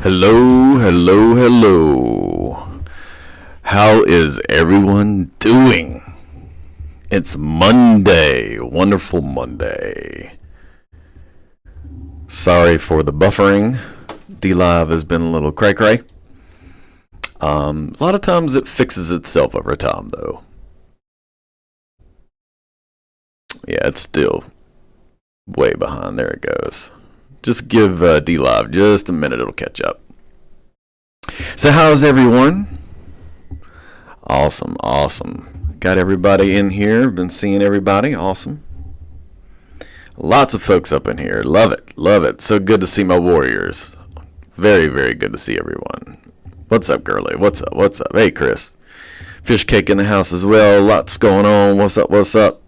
Hello, hello, hello. How is everyone doing? It's Monday. Wonderful Monday. Sorry for the buffering. DLive has been a little cray-cray. A lot of times it fixes itself over time, though. Yeah, it's still way behind. There it goes. Just give DLive just a minute. It'll catch up. So how's everyone? Awesome, awesome. Got everybody in here. Been seeing everybody. Awesome. Lots of folks up in here. Love it, love it. So good to see my warriors. Very, very good to see everyone. What's up, girly? What's up? What's up? Hey, Chris. Fish cake in the house as well. Lots going on. What's up? What's up?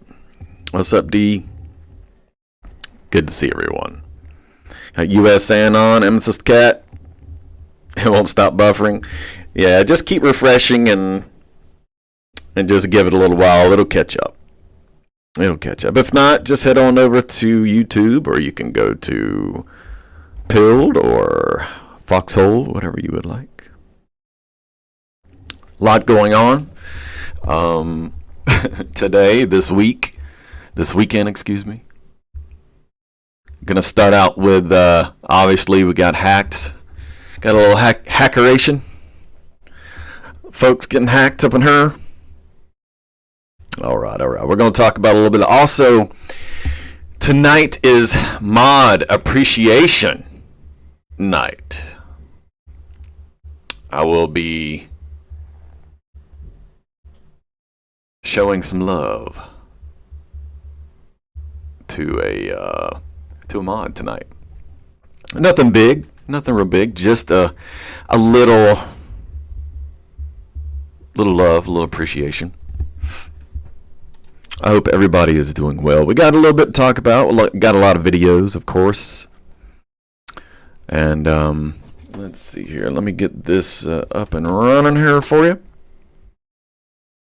What's up, D? Good to see everyone. US Anon, Amethyst Cat. It won't stop buffering. Yeah, just keep refreshing and just give it a little while. It'll catch up. It'll catch up. If not, just head on over to YouTube, or you can go to Pilled or Foxhole, whatever you would like. A lot going on. Today, this weekend, excuse me. Gonna start out with, obviously we got hacked. Got a little hackeration. Folks getting hacked up in her. All right. We're gonna talk about a little bit. Also, tonight is Mod Appreciation Night. I will be showing some love to a mod tonight. Nothing big, nothing real big, just a little love, a little appreciation. I hope everybody is doing well. We got a little bit to talk about. We got a lot of videos, of course. And let's see here. Let me get this up and running here for you.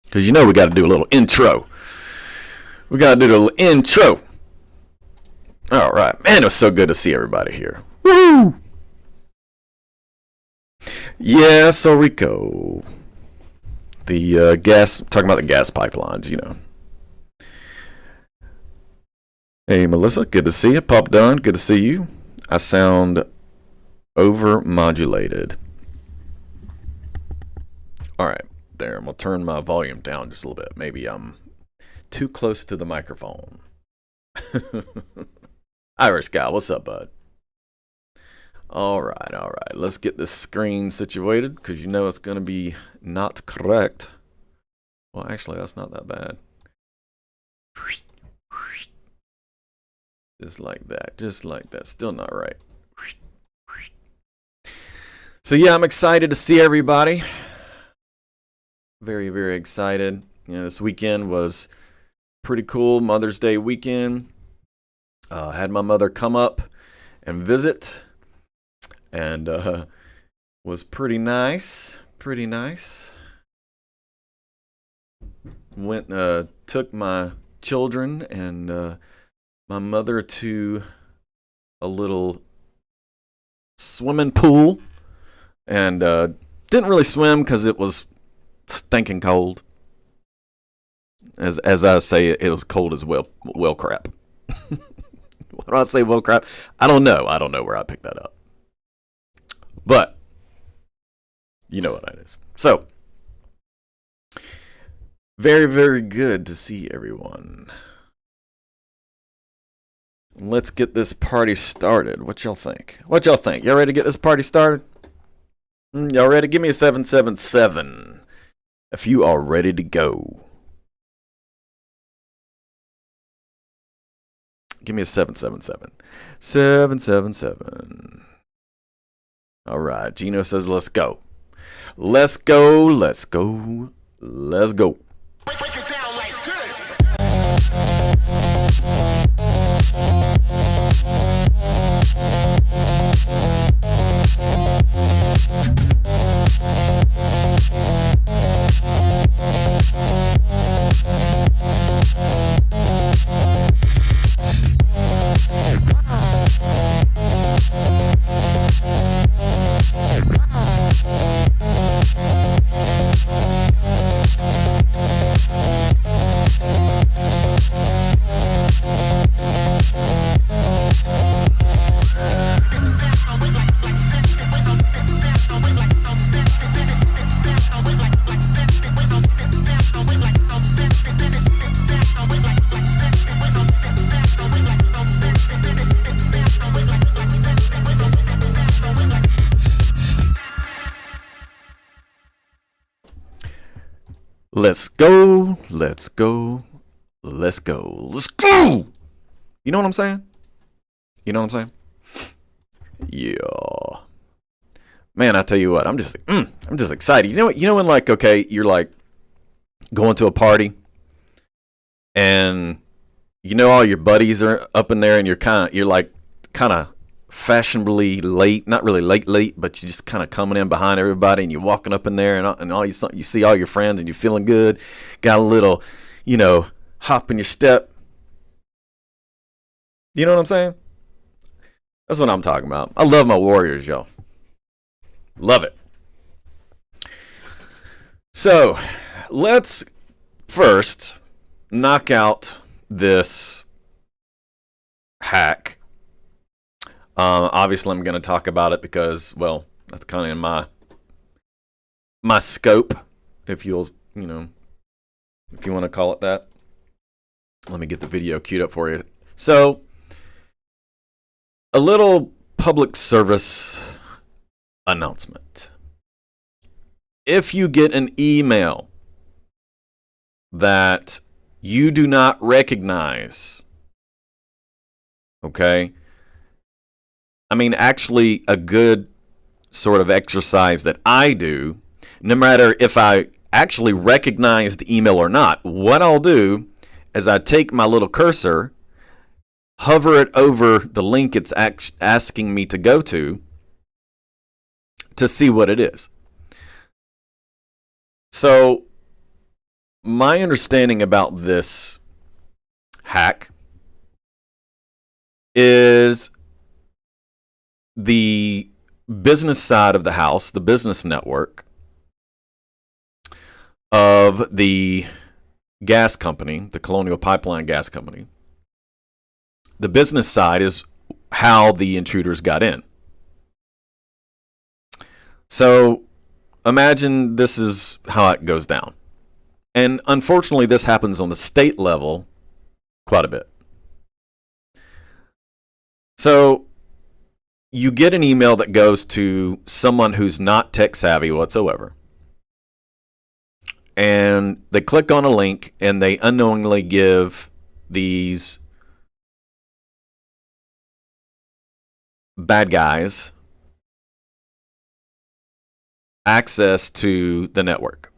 Because you know we got to do a little intro. We got to do a little intro. All right, man, it was so good to see everybody here. Woo! Yeah, so Rico. The gas, talking about the gas pipelines, you know. Hey, Melissa, good to see you. Pop Dunn, good to see you. I sound over-modulated. All right, there. I'm going to turn my volume down just a little bit. Maybe I'm too close to the microphone. Irish guy, what's up, bud? All right. Let's get this screen situated, because you know it's going to be not correct. Well, actually, that's not that bad. Just like that. Still not right. So, yeah, I'm excited to see everybody. Very, very excited. You know, this weekend was pretty cool. Mother's Day weekend. Had my mother come up and visit, and was pretty nice. Went, took my children and my mother to a little swimming pool, and didn't really swim because it was stinking cold. As I say, it was cold as well crap. When I say well crap, I don't know where I picked that up. But you know what that is. So very, very good to see everyone. Let's get this party started. What y'all think? Y'all ready to get this party started? Y'all ready? Give me a 777 if you are ready to go. Give me a 777. 777. All right. Gino says, let's go. Let's go. Break it down like this. Let's go. Let's go. Let's go. Let's go. You know what I'm saying? You know what I'm saying? Yeah. Man, I tell you what, I'm just excited. You know when like, okay, you're like going to a party and you know all your buddies are up in there and you're like kind of fashionably late, not really late, but you're just kind of coming in behind everybody and you're walking up in there and all you see all your friends and you're feeling good, got a little, hop in your step. You know what I'm saying? That's what I'm talking about. I love my Warriors, y'all. Love it. So, let's first knock out this hack. Obviously, I'm going to talk about it because, well, that's kind of in my scope, if you want to call it that. Let me get the video queued up for you. So, a little public service announcement. If you get an email that you do not recognize, okay? I mean, actually, a good sort of exercise that I do, no matter if I actually recognize the email or not, what I'll do is I take my little cursor, hover it over the link it's asking me to go to see what it is. So, my understanding about this hack is the business side of the house, the business network of the gas company, the Colonial Pipeline Gas Company. The business side is how the intruders got in. So imagine this is how it goes down. And unfortunately, this happens on the state level quite a bit. So you get an email that goes to someone who's not tech savvy whatsoever. And they click on a link and they unknowingly give these bad guys access to the network.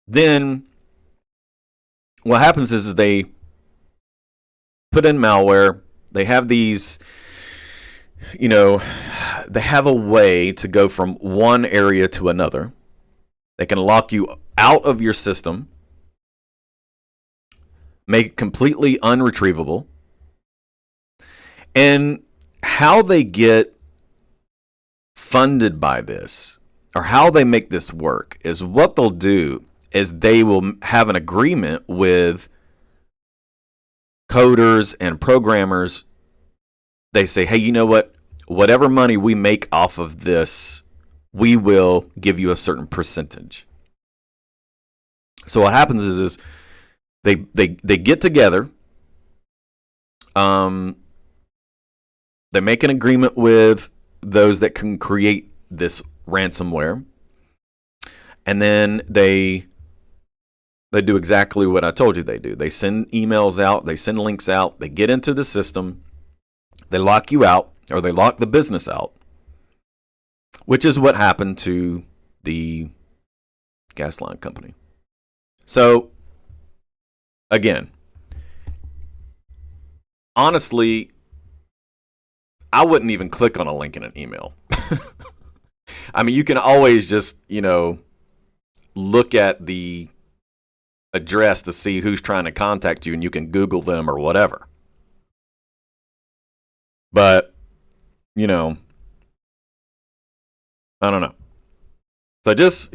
Then what happens is they put in malware. They have these, they have a way to go from one area to another. They can lock you out of your system, make it completely unretrievable. And how they get funded by this, or how they make this work, is what they'll do is they will have an agreement with coders and programmers. They say, hey, you know what? Whatever money we make off of this, we will give you a certain percentage. So what happens is they get together. They make an agreement with those that can create this ransomware. And then they do exactly what I told you they do. They send emails out, they send links out, they get into the system, they lock you out, or they lock the business out, which is what happened to the gas line company. So, again, honestly, I wouldn't even click on a link in an email. I mean, you can always just, look at the address to see who's trying to contact you, and you can Google them or whatever. But, I don't know. So just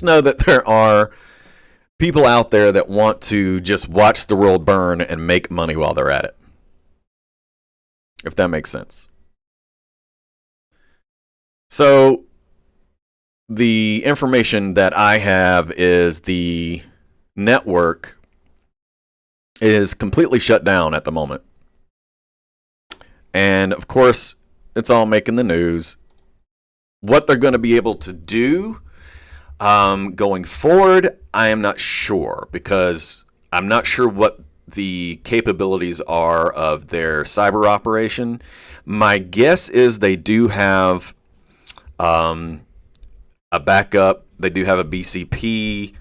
know that there are people out there that want to just watch the world burn and make money while they're at it. If that makes sense. So the information that I have is the network is completely shut down at the moment. And of course, it's all making the news. What they're going to be able to do, Going forward, I am not sure because I'm not sure what the capabilities are of their cyber operation. My guess is they do have a backup. They do have a BCP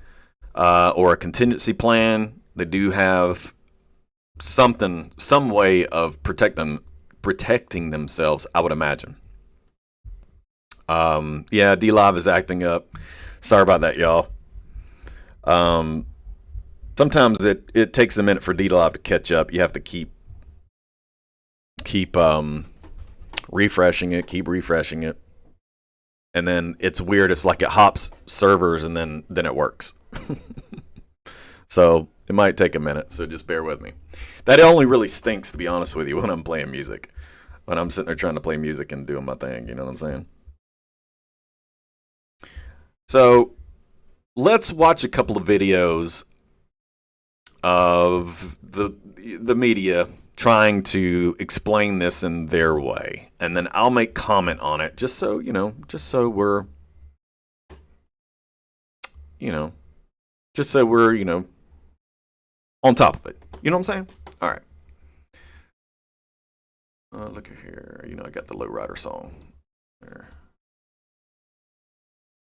or a contingency plan. They do have something, some way of protecting themselves, I would imagine. Yeah, DLive is acting up. Sorry about that, y'all. Sometimes it takes a minute for DLive to catch up. You have to keep refreshing it, keep refreshing it. And then it's weird. It's like it hops servers and then it works. So it might take a minute. So just bear with me. That only really stinks, to be honest with you, when I'm playing music. When I'm sitting there trying to play music and doing my thing. You know what I'm saying? So let's watch a couple of videos of the media trying to explain this in their way, and then I'll make comment on it just so we're on top of it. You know what I'm saying? All right. Look at here. I got the Lowrider song there.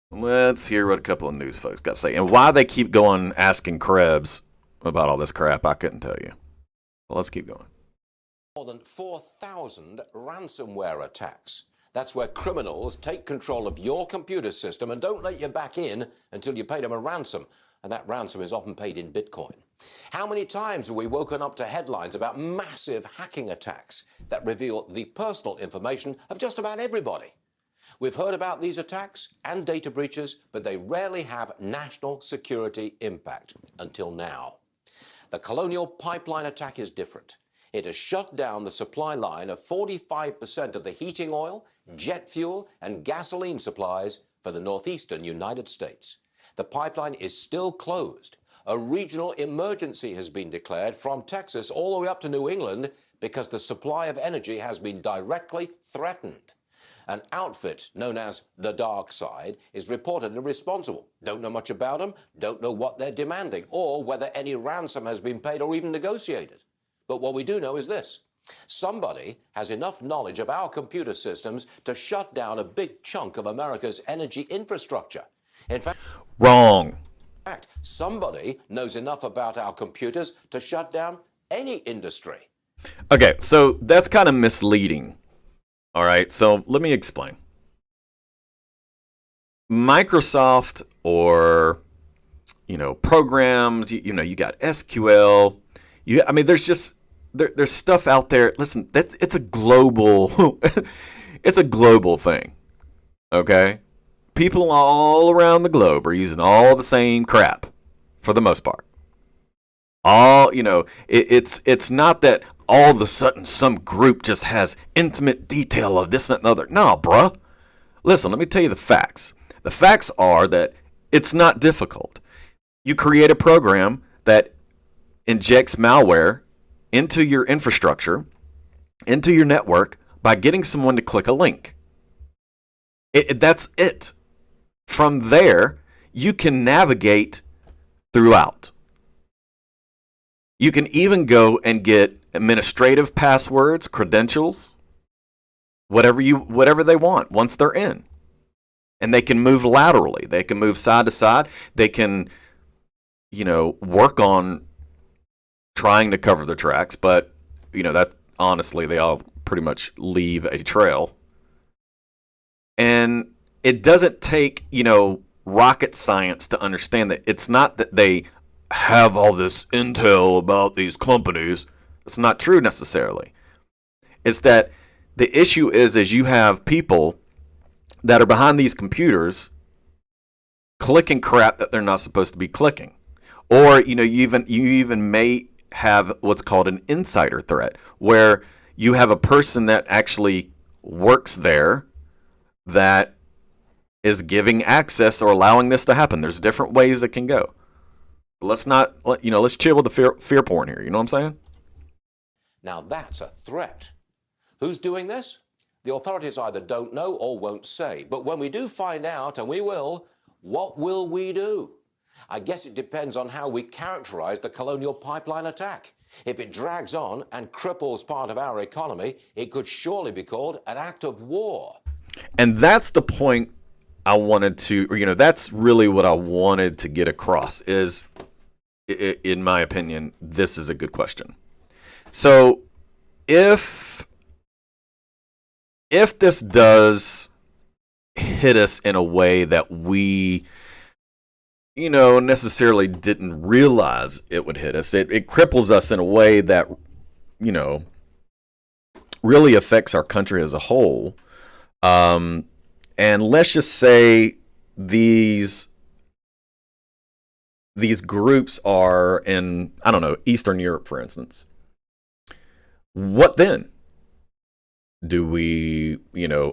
Let's hear what a couple of news folks got to say. And why they keep going asking Krebs about all this crap, I couldn't tell you. Well, let's keep going. More than 4,000 ransomware attacks. That's where criminals take control of your computer system and don't let you back in until you paid them a ransom. And that ransom is often paid in Bitcoin. How many times have we woken up to headlines about massive hacking attacks that reveal the personal information of just about everybody? We've heard about these attacks and data breaches, but they rarely have national security impact until now. The Colonial Pipeline attack is different. It has shut down the supply line of 45% of the heating oil, jet fuel, and gasoline supplies for the northeastern United States. The pipeline is still closed. A regional emergency has been declared from Texas all the way up to New England because the supply of energy has been directly threatened. An outfit known as the Dark Side is reportedly responsible. Don't know much about them, don't know what they're demanding, or whether any ransom has been paid or even negotiated. But what we do know is this. Somebody has enough knowledge of our computer systems to shut down a big chunk of America's energy infrastructure. In fact, wrong. Somebody knows enough about our computers to shut down any industry. Okay, so that's kind of misleading. All right, so let me explain. Microsoft or, programs, you got SQL. There's stuff out there. Listen, it's a global, it's a global thing. Okay? People all around the globe are using all the same crap for the most part. It's not that all of a sudden some group just has intimate detail of this, that, and the other. No, bruh. Listen, let me tell you the facts. The facts are that it's not difficult. You create a program that injects malware into your infrastructure, into your network, by getting someone to click a link. That's it. From there, you can navigate throughout. You can even go and get administrative passwords, credentials, whatever they want once they're in. And they can move laterally. They can move side to side. They can, work on trying to cover their tracks, but that honestly they all pretty much leave a trail. And it doesn't take, rocket science to understand that it's not that they have all this intel about these companies. It's not true necessarily. It's that the issue is you have people that are behind these computers clicking crap that they're not supposed to be clicking. Or, you even may have what's called an insider threat, where you have a person that actually works there that is giving access or allowing this to happen. There's different ways it can go. Let's chill with the fear porn here. You know what I'm saying? Now that's a threat. Who's doing this? The authorities either don't know or won't say. But when we do find out, and we will, What will we do? I guess it depends on how we characterize the Colonial Pipeline attack. If it drags on and cripples part of our economy, it could surely be called an act of war. And that's the point I wanted to, that's really what I wanted to get across is, in my opinion, this is a good question. So if this does hit us in a way that we necessarily didn't realize it would hit us, it cripples us in a way that really affects our country as a whole, and let's just say these groups are in, I don't know, Eastern Europe, for instance. What then? Do we,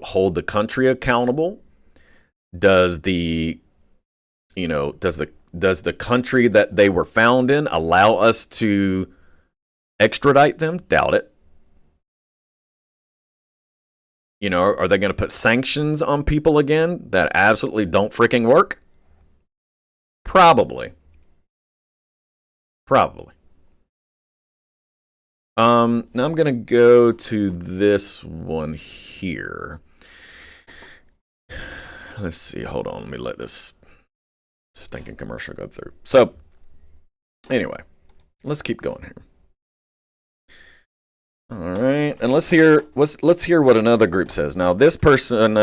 hold the country accountable? Does the country that they were found in allow us to extradite them? Doubt it. Are they going to put sanctions on people again that absolutely don't freaking work? Probably. Now I'm going to go to this one here. Let's see. Hold on. Let me let this stinking commercial go through. So, anyway, let's keep going here. All right, and let's hear what another group says. Now, this person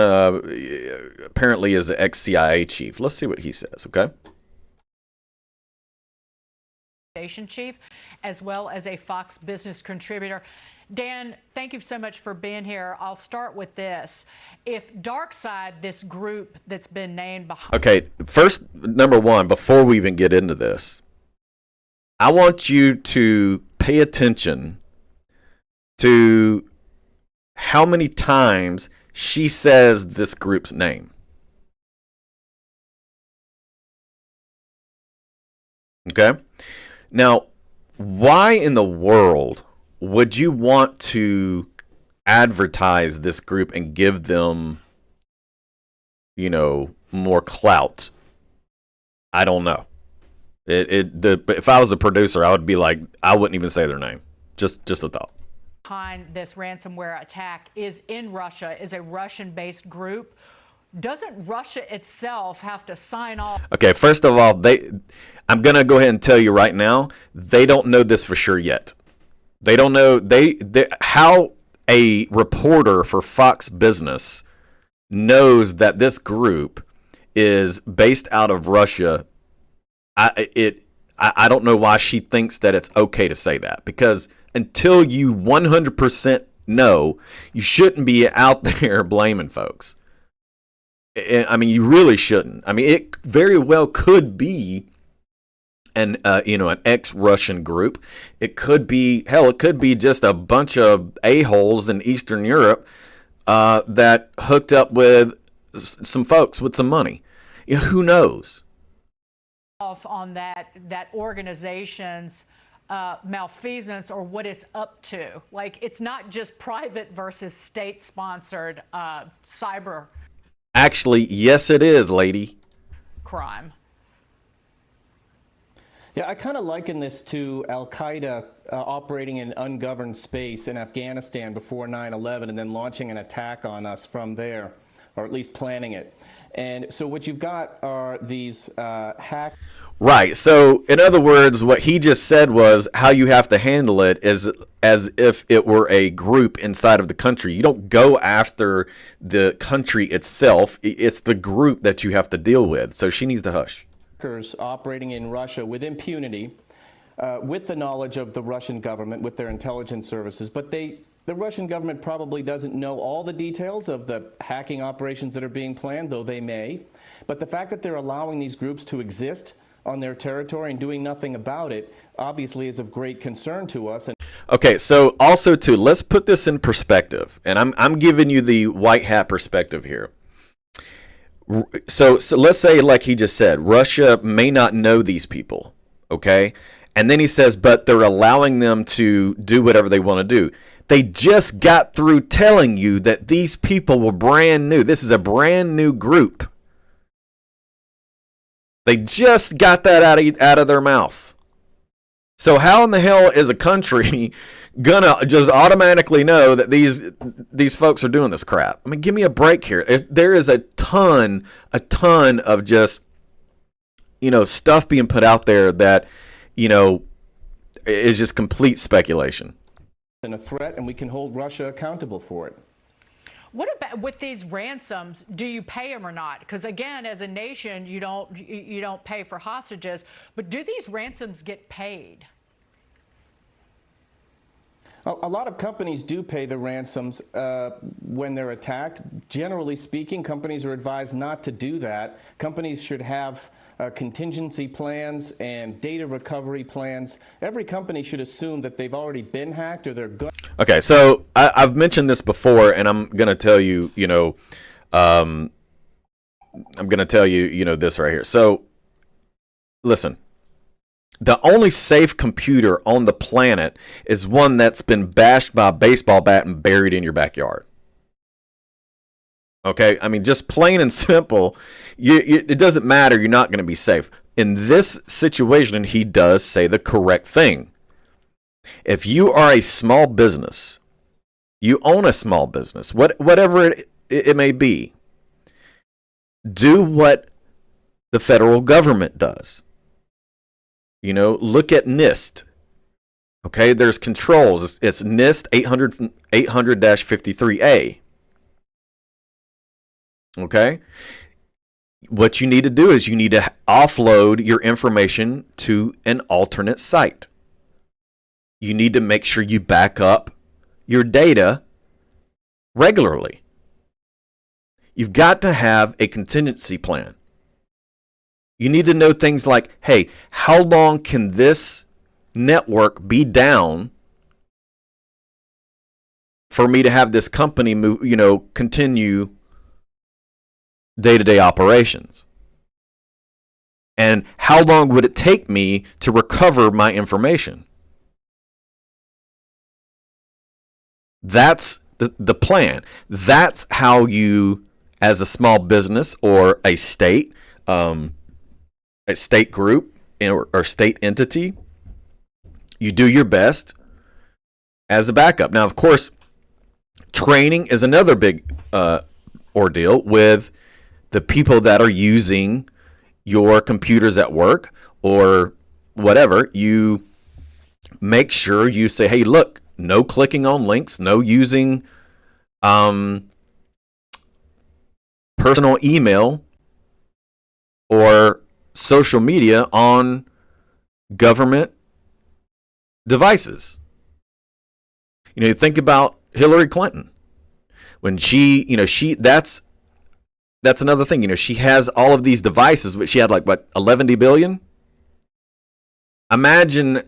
apparently is an ex-CIA chief. Let's see what he says. Okay. Station chief, as well as a Fox Business contributor. Dan, thank you so much for being here. I'll start with this. If DarkSide, this group that's been named behind... Okay, first, number one, before we even get into this, I want you to pay attention to how many times she says this group's name. Okay? Now, why in the world would you want to advertise this group and give them, more clout? I don't know. If I was a producer, I would be like, I wouldn't even say their name. Just a thought. Behind this ransomware attack is in Russia, is a Russian-based group. Doesn't Russia itself have to sign off? Okay, first of all, I'm going to go ahead and tell you right now, they don't know this for sure yet. They don't know how a reporter for Fox Business knows that this group is based out of Russia. I don't know why she thinks that it's okay to say that, because until you 100% know, you shouldn't be out there blaming folks. I mean, you really shouldn't. I mean, it very well could be an ex-Russian group. It could be, it could be just a bunch of a-holes in Eastern Europe that hooked up with some folks with some money. Who knows? Off on that organization's malfeasance or what it's up to. Like, it's not just private versus state-sponsored cyber. Actually, yes, it is, lady. Crime. Yeah, I kind of liken this to Al-Qaeda operating in ungoverned space in Afghanistan before 9/11 and then launching an attack on us from there, or at least planning it. And so what you've got are these hackers. Right. So, in other words, what he just said was how you have to handle it is as if it were a group inside of the country. You don't go after the country itself. It's the group that you have to deal with. So she needs to hush. Operating in Russia with impunity, with the knowledge of the Russian government, with their intelligence services. But the Russian government probably doesn't know all the details of the hacking operations that are being planned, though they may. But the fact that they're allowing these groups to exist on their territory and doing nothing about it obviously is of great concern to us. Okay, so also too, let's put this in perspective, and I'm giving you the white hat perspective here. So let's say, like he just said, Russia may not know these people, okay? And then he says, but they're allowing them to do whatever they want to do. They just got through telling you that these people were brand new. This is a brand new group. They just got that out of their mouth. So how in the hell is a country gonna just automatically know that these folks are doing this crap? I mean, give me a break here. There is a ton of just, stuff being put out there that, is just complete speculation. And a threat, and we can hold Russia accountable for it. What about with these ransoms? Do you pay them or not? Because again, as a nation, you don't pay for hostages. But do these ransoms get paid? A lot of companies do pay the ransoms when they're attacked. Generally speaking, companies are advised not to do that. Companies should have contingency plans and data recovery plans. Every company should assume that they've already been hacked or they're good. Okay, so I've mentioned this before, and I'm going to tell you, this right here. So, listen. The only safe computer on the planet is one that's been bashed by a baseball bat and buried in your backyard. Okay? I mean, just plain and simple, it doesn't matter. You're not going to be safe. In this situation, he does say the correct thing. If you are a small business, you own a small business, whatever it may be, do what the federal government does. Look at NIST. Okay, there's controls. It's NIST 800-53A. Okay? What you need to do is you need to offload your information to an alternate site. You need to make sure you back up your data regularly. You've got to have a contingency plan. You need to know things like, hey, how long can this network be down for me to have this company continue day-to-day operations? And how long would it take me to recover my information? That's the plan. That's how you, as a small business or a state group or state entity, you do your best as a backup. Now, of course, training is another big ordeal with the people that are using your computers at work or whatever. You make sure you say, hey, look, no clicking on links, no using personal email or social media on government devices. Think about Hillary Clinton. When that's another thing. She has all of these devices, but she had 11 billion. Imagine,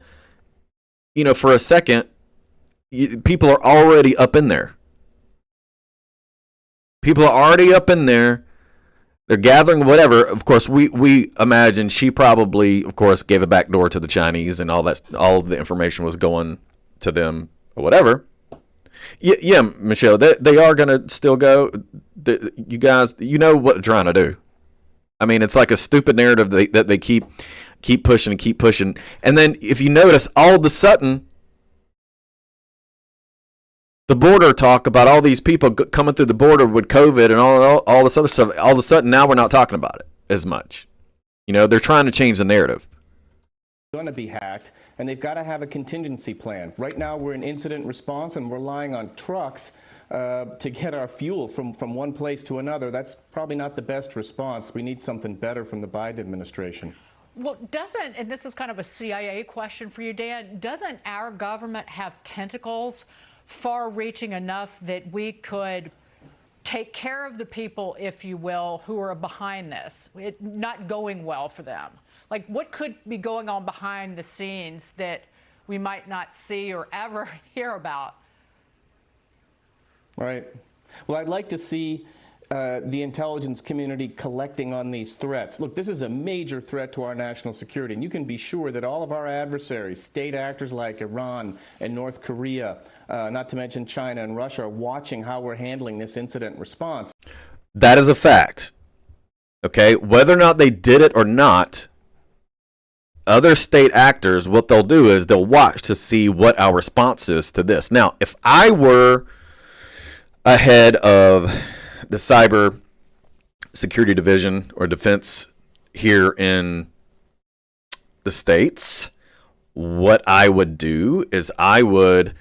for a second, people are already up in there. People are already up in there. They're gathering whatever. Of course, we imagine she probably, of course, gave a backdoor to the Chinese, and all of the information was going to them or whatever. Yeah, Michelle, they are going to still go. You guys, you know what they're trying to do. I mean, it's like a stupid narrative that they keep pushing and keep pushing. And then if you notice, all of a sudden, the border talk about all these people coming through the border with COVID and all this other stuff, all of a sudden now we're not talking about it as much. They're trying to change the narrative. Going to be hacked, and they've got to have a contingency plan. Right now we're in incident response and we're relying on trucks to get our fuel from one place to another. That's probably not the best response. We need something better from the Biden administration. Well, and this is kind of a CIA question for you, Dan, doesn't our government have tentacles far-reaching enough that we could take care of the people, if you will, who are behind this, it not going well for them? What could be going on behind the scenes that we might not see or ever hear about? Right. Well, I'd like to see the intelligence community collecting on these threats. Look, this is a major threat to our national security, and you can be sure that all of our adversaries, state actors like Iran and North Korea, not to mention China and Russia, are watching how we're handling this incident response. That is a fact. Okay, whether or not they did it or not, other state actors, what they'll do is they'll watch to see what our response is to this. Now, if I were ahead of the cyber security division or defense here in the States, what I would do is I would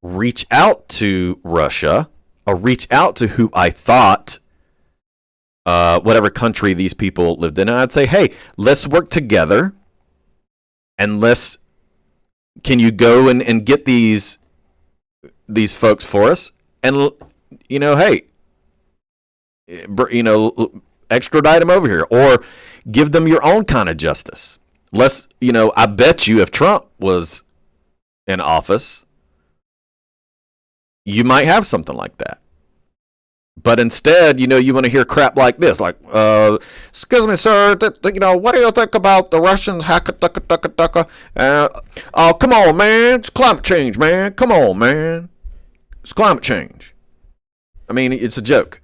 reach out to Russia or reach out to who I thought whatever country these people lived in, and I'd say, hey, let's work together, and can you go and get these folks for us, and hey, extradite them over here, or give them your own kind of justice. I bet you if Trump was in office, you might have something like that. But instead, you want to hear crap like this, like, excuse me, sir, what do you think about the Russians? Oh, come on, man. It's climate change, man. Come on, man. It's climate change. I mean, it's a joke.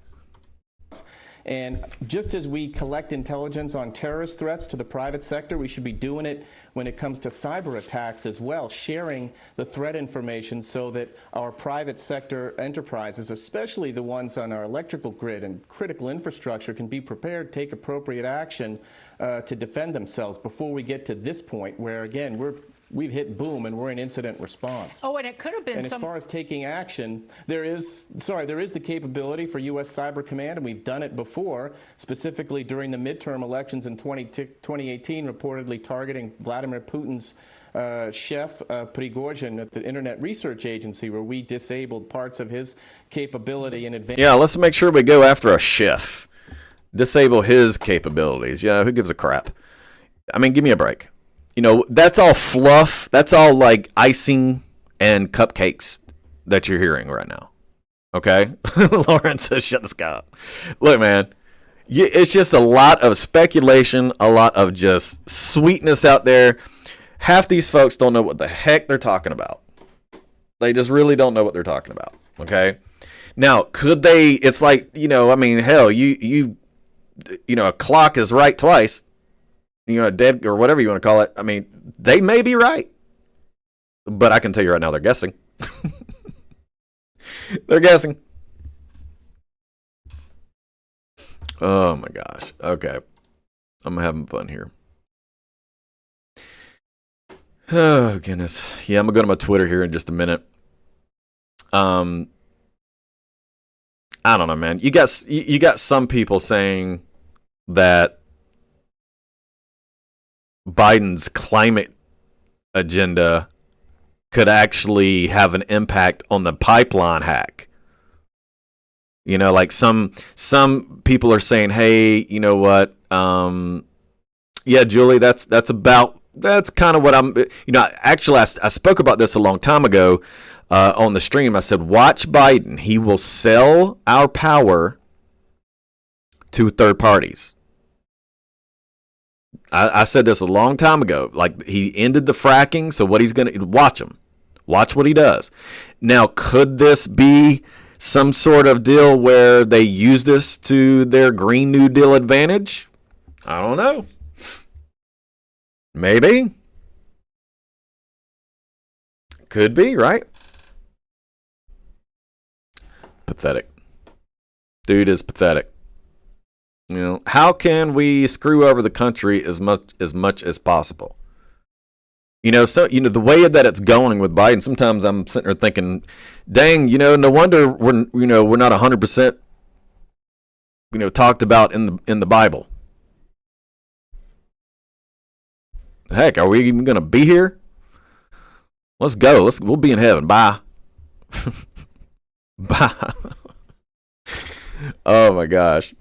And just as we collect intelligence on terrorist threats to the private sector, we should be doing it when it comes to cyber attacks as well, sharing the threat information so that our private sector enterprises, especially the ones on our electrical grid and critical infrastructure, can be prepared, take appropriate action to defend themselves before we get to this point where, again, we've hit boom and we're in incident response. Oh, and it could have been as far as taking action, there is the capability for U.S. Cyber Command, and we've done it before, specifically during the midterm elections in 2018, reportedly targeting Vladimir Putin's chef, Prigozhin, at the Internet Research Agency, where we disabled parts of his capability in advance. Yeah, let's make sure we go after a chef. Disable his capabilities. Yeah, who gives a crap? I mean, give me a break. That's all fluff. That's all like icing and cupcakes that you're hearing right now. Okay? Lauren says, shut this guy up. Look, man, it's just a lot of speculation, a lot of just sweetness out there. Half these folks don't know what the heck they're talking about. They just really don't know what they're talking about. Okay? Now, could they, it's like, hell, a clock is right twice. Dead or whatever you want to call it. I mean, they may be right, but I can tell you right now, they're guessing. They're guessing. Oh my gosh. Okay. I'm having fun here. Oh goodness. Yeah, I'm gonna go to my Twitter here in just a minute. I don't know, man. You got some people saying that Biden's climate agenda could actually have an impact on the pipeline hack. Like some people are saying, hey, you know what? Yeah, Julie, that's kind of what I'm. Actually, I spoke about this a long time ago on the stream. I said, watch Biden. He will sell our power to third parties. I said this a long time ago. Like, he ended the fracking, so what he's going to watch him. Watch what he does. Now, could this be some sort of deal where they use this to their Green New Deal advantage? I don't know. Maybe. Could be, right? Pathetic. Dude is pathetic. How can we screw over the country as much as possible? The way that it's going with Biden, sometimes I'm sitting there thinking, dang, no wonder we're not 100%, talked about in the Bible. Heck, are we even going to be here? Let's go. We'll be in heaven. Bye. Bye. Oh my gosh.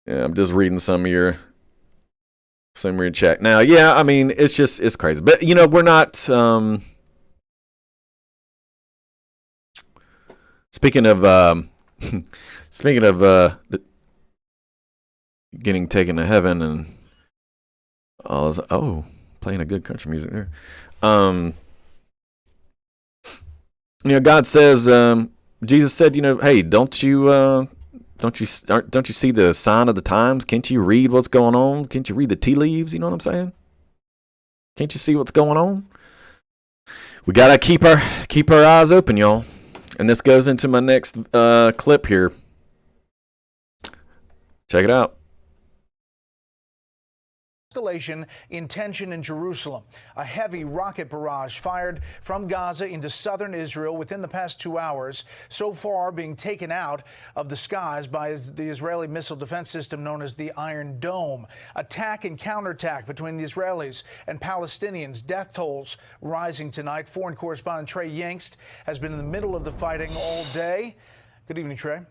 Yeah, I'm just reading some of your chat. Now, yeah, I mean, it's crazy. But, we're not, speaking of getting taken to heaven and all this, playing a good country music there. God says, Jesus said, hey, don't you don't you see the sign of the times? Can't you read what's going on? Can't you read the tea leaves? You know what I'm saying? Can't you see what's going on? We gotta keep our eyes open, y'all. And this goes into my next clip here. Check it out. Escalation in tension in Jerusalem. A heavy rocket barrage fired from Gaza into southern Israel within the past 2 hours, so far being taken out of the skies by the Israeli missile defense system known as the Iron Dome. Attack and counterattack between the Israelis and Palestinians. Death tolls rising tonight. Foreign correspondent Trey Yingst has been in the middle of the fighting all day. Good evening, Trey.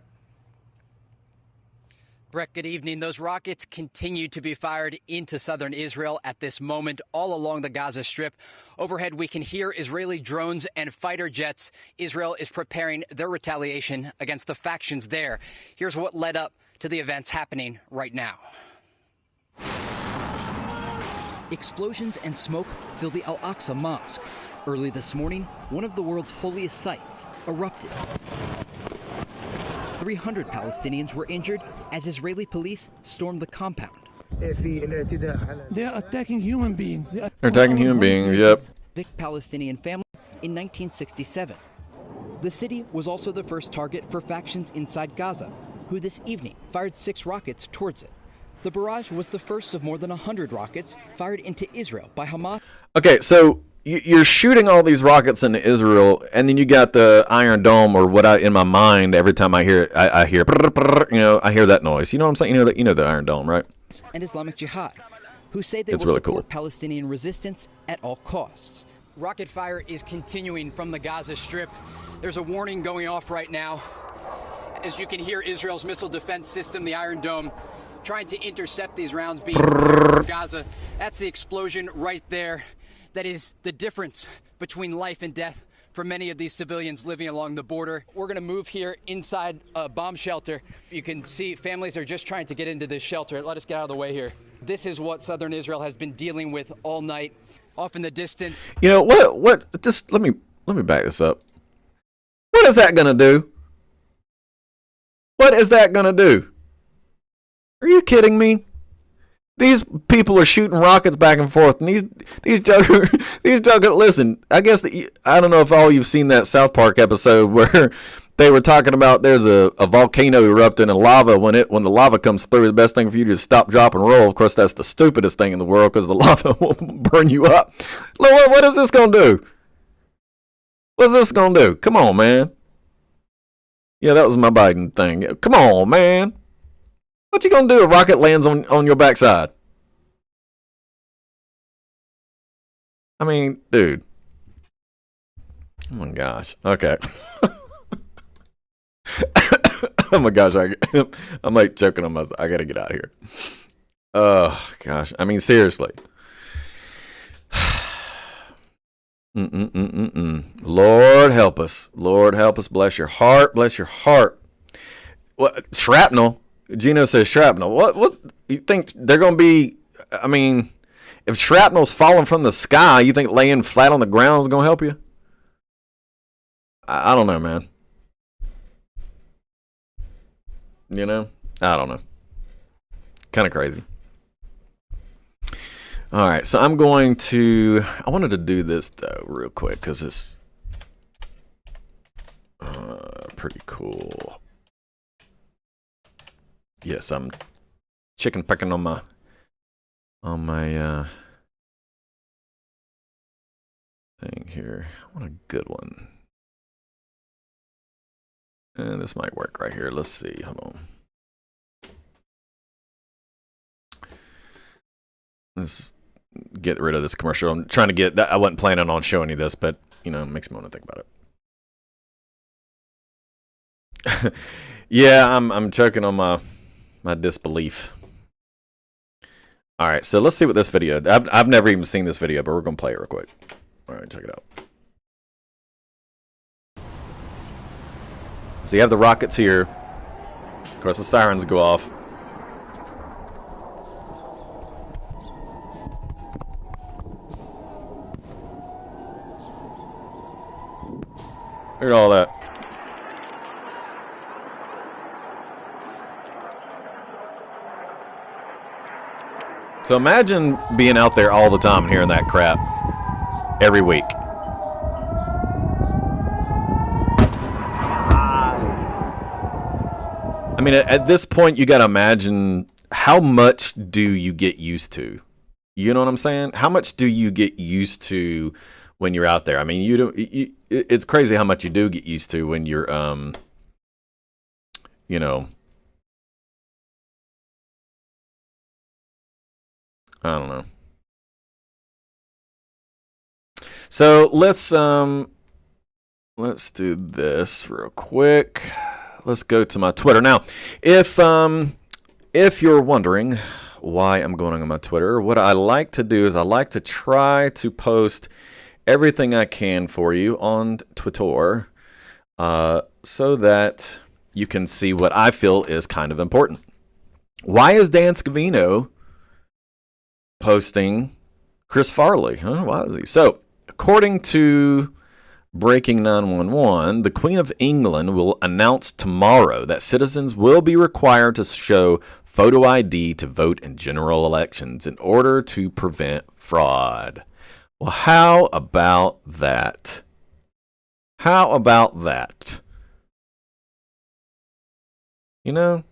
Brett, good evening. Those rockets continue to be fired into southern Israel at this moment, all along the Gaza Strip. Overhead, we can hear Israeli drones and fighter jets. Israel is preparing their retaliation against the factions there. Here's what led up to the events happening right now. Explosions and smoke fill the Al-Aqsa Mosque. Early this morning, one of the world's holiest sites erupted. 300 Palestinians were injured as Israeli police stormed the compound. They are attacking human beings. They're attacking human beings, yep. Big Palestinian family in 1967. The city was also the first target for factions inside Gaza, who this evening fired 6 rockets towards it. The barrage was the first of more than 100 rockets fired into Israel by Hamas. Okay, so you're shooting all these rockets into Israel, and then you got the Iron Dome, or what in my mind every time I hear it, I hear, I hear that noise. You know what I'm saying? You know the Iron Dome, right? And Islamic Jihad, who say they It's will really support cool. Palestinian resistance at all costs. Rocket fire is continuing from the Gaza Strip. There's a warning going off right now. As you can hear, Israel's missile defense system, the Iron Dome, trying to intercept these rounds being fired from Gaza. That's the explosion right there. That is the difference between life and death for many of these civilians living along the border. We're going to move here inside a bomb shelter. You can see families are just trying to get into this shelter. Let us get out of the way here. This is what southern Israel has been dealing with all night. Off in the distance. You know what? Just let me back this up. What is that gonna do? What is that gonna do? Are you kidding me? These people are shooting rockets back and forth, and these juggers. Listen, I guess I don't know if all you've seen that South Park episode where they were talking about there's a volcano erupting and lava. When the lava comes through, the best thing for you to stop, drop, and roll. Of course, that's the stupidest thing in the world because the lava will burn you up. What is this gonna do? What's this gonna do? Come on, man. Yeah, that was my Biden thing. Come on, man. What you gonna do if a rocket lands on your backside? I mean, dude. Oh my gosh. Okay. Oh my gosh. I'm like choking on myself. I gotta get out of here. Oh gosh. I mean, seriously. Lord help us. Lord help us. Bless your heart. Bless your heart. What shrapnel? Gino says shrapnel. What you think they're going to be? I mean, if shrapnel's falling from the sky, you think laying flat on the ground is going to help you? I don't know, man. You know? I don't know. Kind of crazy. All right, so I wanted to do this, though, real quick, because it's pretty cool. Yes, I'm chicken pecking on my thing here. I want a good one. And this might work right here. Let's see. Hold on. Let's get rid of this commercial. I'm trying to get that. I wasn't planning on showing you this, but you know, it makes me want to think about it. Yeah, I'm choking on my disbelief. All right, so let's see what this video. I've never even seen this video, but we're gonna play it real quick. All right, check it out. So you have the rockets here. Of course, the sirens go off. Look at all that. So imagine being out there all the time and hearing that crap every week. I mean, at this point, you got to imagine, how much do you get used to? You know what I'm saying? How much do you get used to when you're out there? I mean, it's crazy how much you do get used to when you're, you know, I don't know. So let's do this real quick. Let's go to my Twitter now. If you're wondering why I'm going on my Twitter, what I like to do is I like to try to post everything I can for you on Twitter, so that you can see what I feel is kind of important. Why is Dan Scavino posting Chris Farley? Huh? Why is he? So, according to Breaking 911, the Queen of England will announce tomorrow that citizens will be required to show photo ID to vote in general elections in order to prevent fraud. Well, how about that? How about that? You know?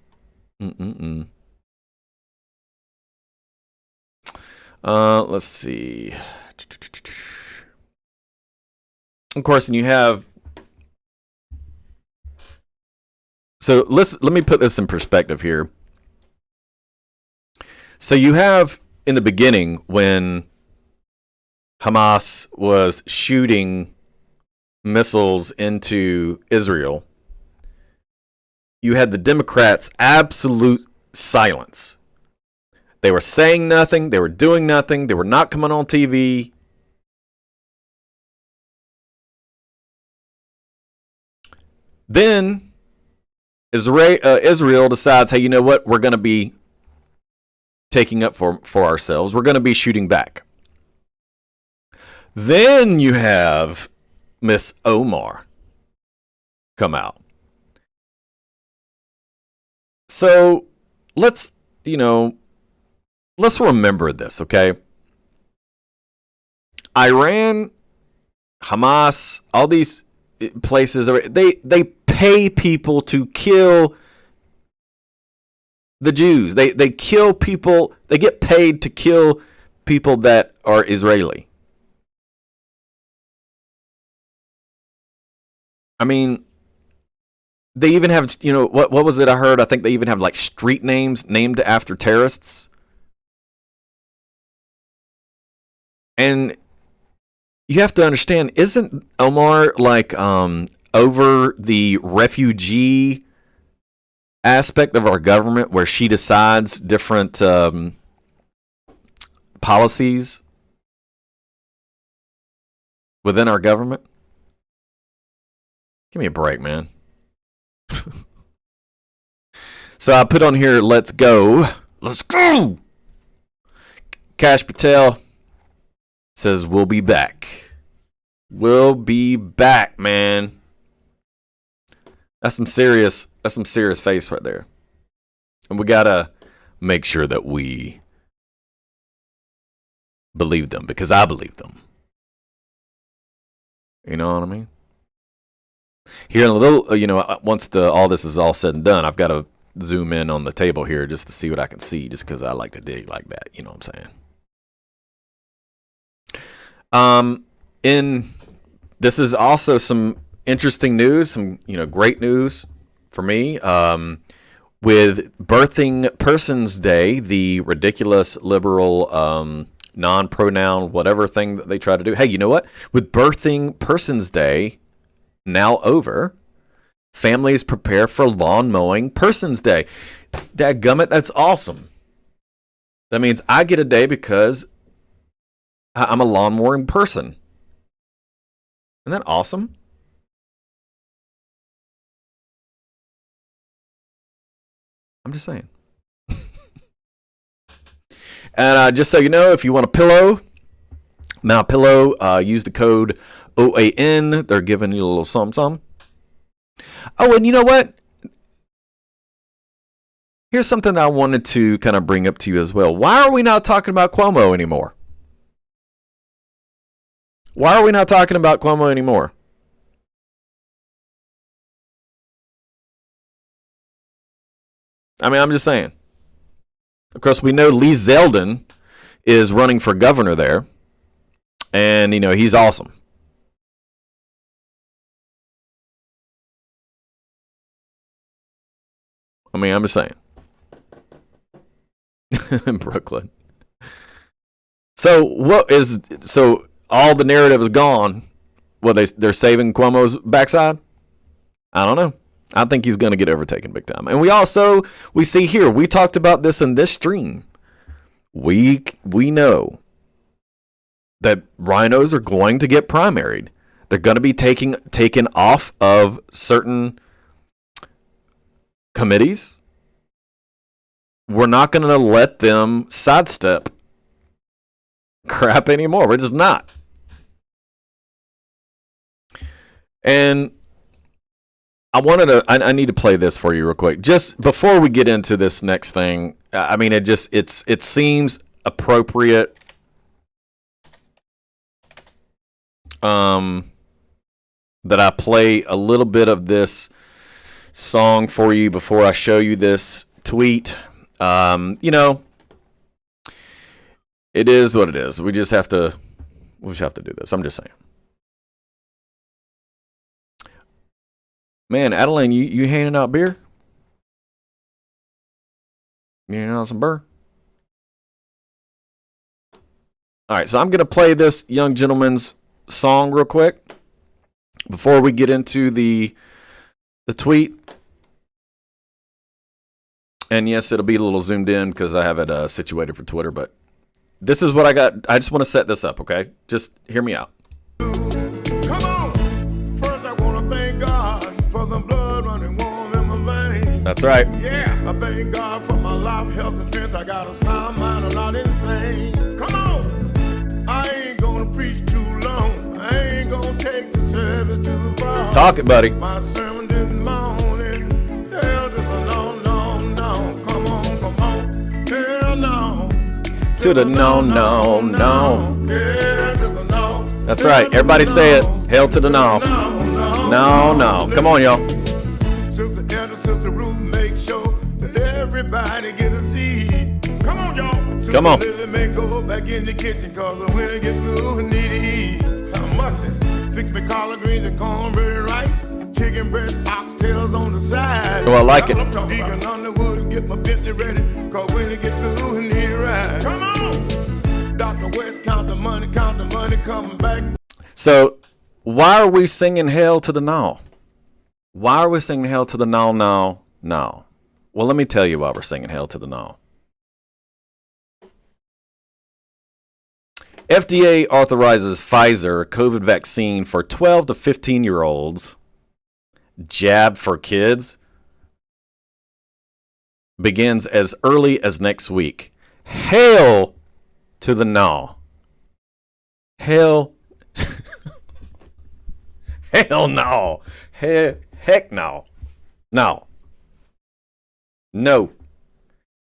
Let's see. Of course, and you have. So let me put this in perspective here. So you have in the beginning when Hamas was shooting missiles into Israel, you had the Democrats' absolute silence. They were saying nothing. They were doing nothing. They were not coming on TV. Then Israel decides, hey, you know what? We're going to be taking up for ourselves. We're going to be shooting back. Then you have Miss Omar come out. So let's remember this, okay? Iran, Hamas, all these places, they pay people to kill the Jews. They kill people. They get paid to kill people that are Israeli. I mean, they even have, what was it I heard? I think they even have like street names named after terrorists. And you have to understand, isn't Omar like over the refugee aspect of our government where she decides different policies within our government? Give me a break, man. So I put on here, let's go. Let's go. Kash Patel says, we'll be back. We'll be back, man. That's some serious face right there. And we gotta make sure that we believe them, because I believe them. You know what I mean? Here in a little, once all this is all said and done, I've got to zoom in on the table here just to see what I can see, just because I like to dig like that. You know what I'm saying? This is also some interesting news, some great news for me. With Birthing Persons Day, the ridiculous liberal non-pronoun whatever thing that they try to do. Hey, you know what? With Birthing Persons Day now over, families prepare for Lawn Mowing Persons Day. Dadgummit, that's awesome. That means I get a day because I'm a lawn mowing person. Isn't that awesome? I'm just saying. And just so you know, if you want a pillow, now Pillow, use the code OAN. They're giving you a little something. Oh, and you know what? Here's something I wanted to kind of bring up to you as well. Why are we not talking about Cuomo anymore? Why are we not talking about Cuomo anymore? I mean, I'm just saying. Of course, we know Lee Zeldin is running for governor there. And, you know, he's awesome. I mean, I'm just saying. In Brooklyn. So all the narrative is gone. Well, they're saving Cuomo's backside? I don't know. I think he's going to get overtaken big time. And we see here, we talked about this in this stream. We know that rhinos are going to get primaried. They're going to be taken off of certain committees. We're not going to let them sidestep crap anymore. We're just not. And I need to play this for you real quick. Just before we get into this next thing, I mean, it seems appropriate that I play a little bit of this song for you before I show you this tweet. You know, it is what it is. We just have to do this. I'm just saying. Man, Adeline, you handing out beer? You handing out some beer? All right, so I'm going to play this young gentleman's song real quick before we get into the tweet. And yes, it'll be a little zoomed in because I have it situated for Twitter, but this is what I got. I just want to set this up, okay? Just hear me out. Come on. First, I want to thank God for the blood running warm in my veins. That's right. Yeah. I thank God for my life, health, and strength. I got a sound mind, I'm not insane. Come on. I ain't going to preach too long. I ain't going to take the service too far. Talk it, buddy. My sermon this morning. Hell to the no, no, no. Come on. Hell no. To the no, no, no. Yeah, to the no. That's right. Everybody say it. Hell to the no. No, no. Come on, y'all. Sister Anna, Sister Ruth, make sure that everybody get a seat. Come on, y'all. Sister Come on. Lily may go back in the kitchen, cause when I get through, I need to eat. I must fix me collard greens and cornbread and rice. Chicken breast, oxtails on the side. Oh, I like it. Deacon Underwood, get my Bentley ready, cause when I get through, I need a ride. Come on. Dr. West, count the money, coming back. So, why are we singing Hell to the No? Why are we singing Hell to the No, no, no? Well, let me tell you why we're singing Hell to the No. FDA authorizes Pfizer COVID vaccine for 12 to 15-year-olds. Jab for kids begins as early as next week. Hail to the no. Hell. Hell no. Heck no. No. No.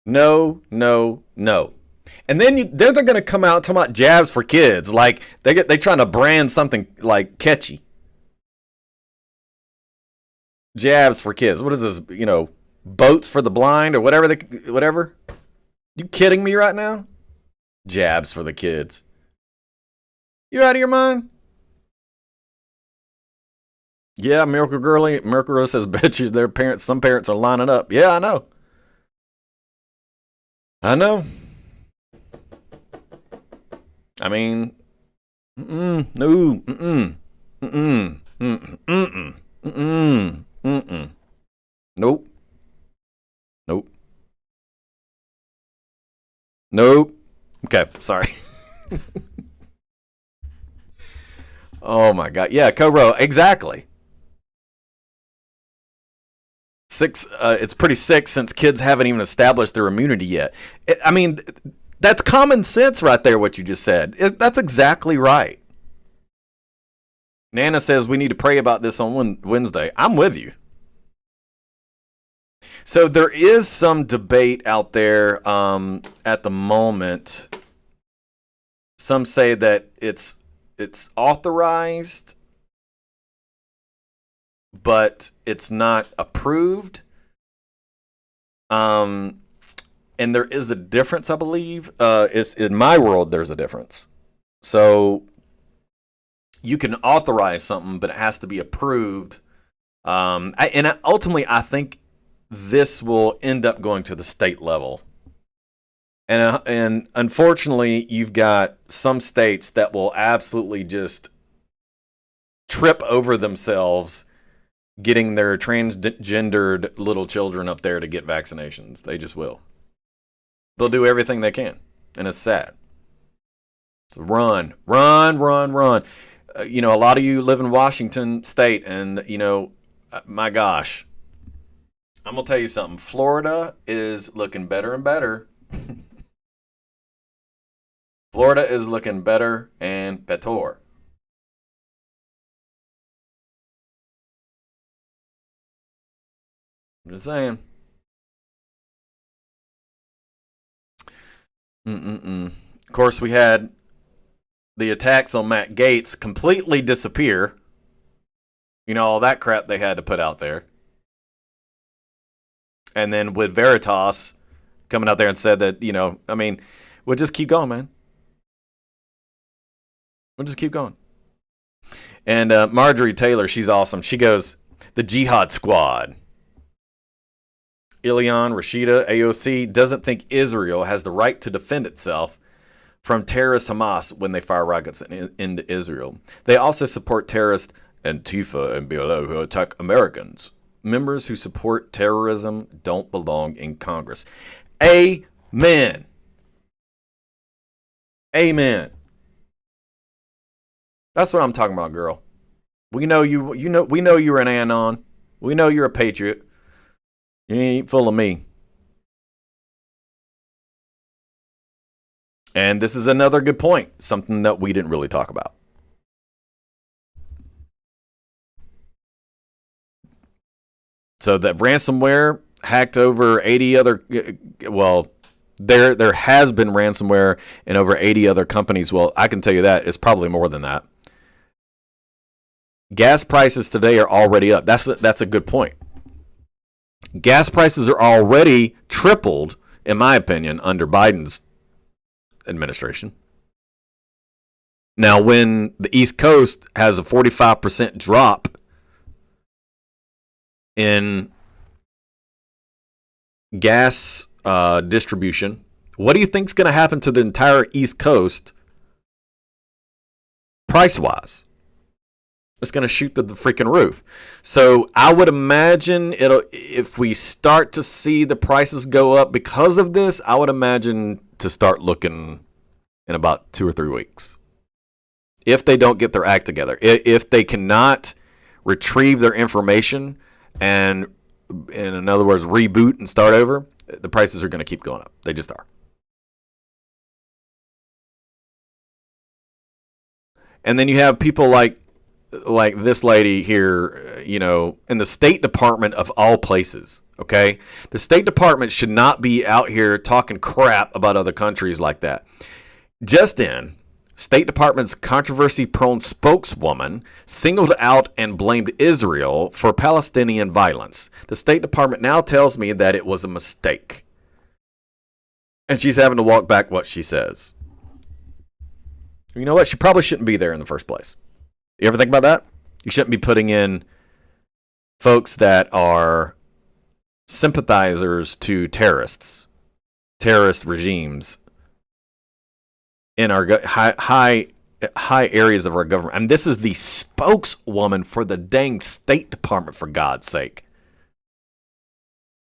No, no, no. And then they're going to come out talking about jabs for kids. Like they trying to brand something like catchy. Jabs for kids. What is this? You know, boats for the blind or whatever. Whatever. You kidding me right now? Jabs for the kids. You out of your mind? Yeah, Miracle Girl says, bet you some parents are lining up. Yeah, I know. I know. I mean, no, nope. Okay, sorry. Oh my God. Yeah, Cobro, exactly. It's pretty sick since kids haven't even established their immunity yet. I mean, that's common sense right there, what you just said. That's exactly right. Nana says we need to pray about this on Wednesday. I'm with you. So there is some debate out there at the moment. Some say that it's authorized, but it's not approved. And there is a difference, I believe. In my world, there's a difference. So you can authorize something, but it has to be approved. Ultimately, I think this will end up going to the state level. And unfortunately, you've got some states that will absolutely just trip over themselves getting their transgendered little children up there to get vaccinations. They just will. They'll do everything they can, and it's sad. So run. A lot of you live in Washington State, and, my gosh, I'm going to tell you something. Florida is looking better and better. Florida is looking better and better. I'm just saying. Of course, we had the attacks on Matt Gaetz completely disappear. All that crap they had to put out there. And then with Veritas coming out there and said that, we'll just keep going, man. We'll just keep going. And Marjorie Taylor, she's awesome. She goes, the Jihad Squad. Ilan Rashida, AOC, doesn't think Israel has the right to defend itself from terrorist Hamas when they fire rockets into Israel. They also support terrorist Antifa and BLO who attack Americans. Members who support terrorism don't belong in Congress. Amen. Amen. That's what I'm talking about, girl. We know you. We know you're an Anon. We know you're a patriot. You ain't full of me. And this is another good point. Something that we didn't really talk about. So that ransomware hacked over 80 other. Well, there has been ransomware in over 80 other companies. Well, I can tell you that it's probably more than that. Gas prices today are already up. That's a good point. Gas prices are already tripled, in my opinion, under Biden's administration. Now, when the East Coast has a 45% drop in gas distribution, what do you think is going to happen to the entire East Coast price-wise? It's going to shoot the freaking roof. So I would imagine if we start to see the prices go up because of this, I would imagine to start looking in about 2 or 3 weeks. If they don't get their act together. If they cannot retrieve their information and, in other words, reboot and start over, the prices are going to keep going up. They just are. And then you have people like this lady here, in the State Department of all places, okay? The State Department should not be out here talking crap about other countries like that. Just in, State Department's controversy-prone spokeswoman singled out and blamed Israel for Palestinian violence. The State Department now tells me that it was a mistake. And she's having to walk back what she says. You know what? She probably shouldn't be there in the first place. You ever think about that? You shouldn't be putting in folks that are sympathizers to terrorist regimes in our high areas of our government. And this is the spokeswoman for the dang State Department, for God's sake.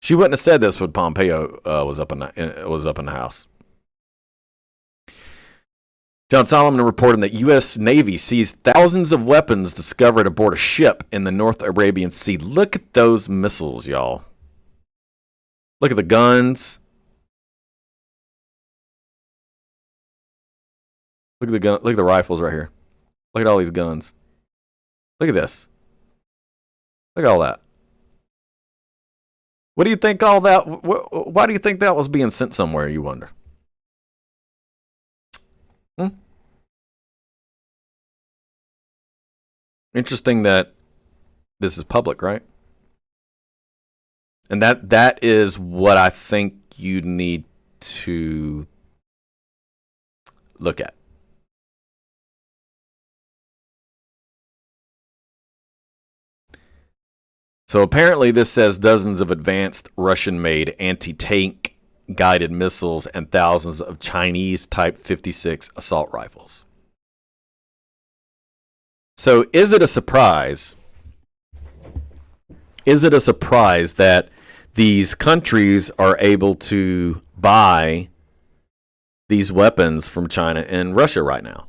She wouldn't have said this when Pompeo was up in the House. John Solomon reporting that U.S. Navy seized thousands of weapons discovered aboard a ship in the North Arabian Sea. Look at those missiles, y'all. Look at the guns. Look at the gun. Look at the rifles right here. Look at all these guns. Look at this. Look at all that. What do you think all that? Why do you think that was being sent somewhere, you wonder? Interesting that this is public, right? And that is what I think you need to look at. So apparently this says dozens of advanced Russian-made anti-tank guided missiles and thousands of Chinese Type 56 assault rifles. So is it a surprise? Is it a surprise that these countries are able to buy these weapons from China and Russia right now?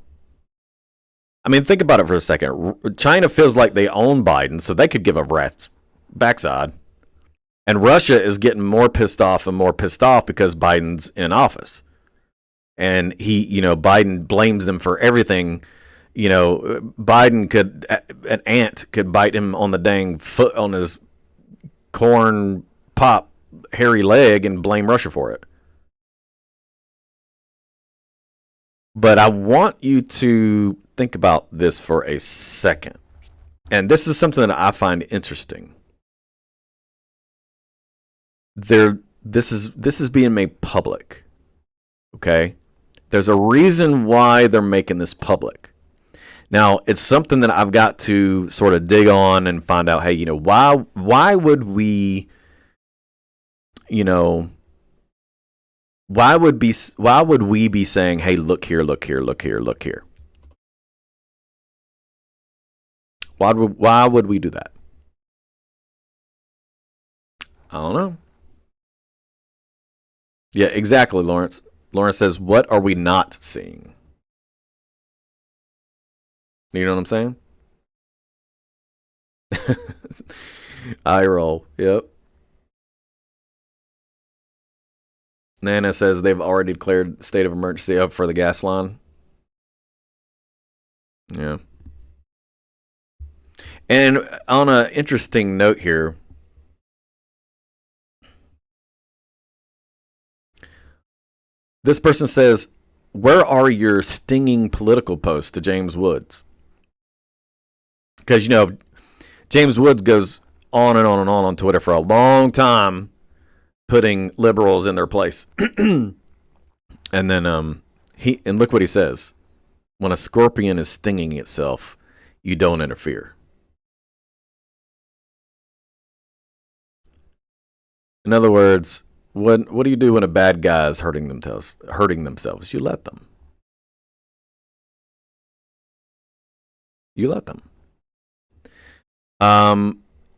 I mean, think about it for a second. China feels like they own Biden, so they could give a rat's backside. And Russia is getting more pissed off because Biden's in office. And Biden blames them for everything. An ant could bite him on the dang foot on his corn pop hairy leg and blame Russia for it. But I want you to think about this for a second. And this is something that I find interesting. This is being made public. Okay? There's a reason why they're making this public. Now, it's something that I've got to sort of dig on and find out, hey, why would we be saying, hey, look here, look here, look here, look here? Why would we do that? I don't know. Yeah, exactly, Lawrence. Lawrence says, what are we not seeing? You know what I'm saying? Eye roll. Yep. Nana says they've already declared state of emergency up for the gas line. Yeah. And on an interesting note here, this person says, where are your stinging political posts to James Woods? Because, James Woods goes on and on and on Twitter for a long time, putting liberals in their place. And then and look what he says. When a scorpion is stinging itself, you don't interfere. In other words, what do you do when a bad guy is hurting themselves? You let them. You let them.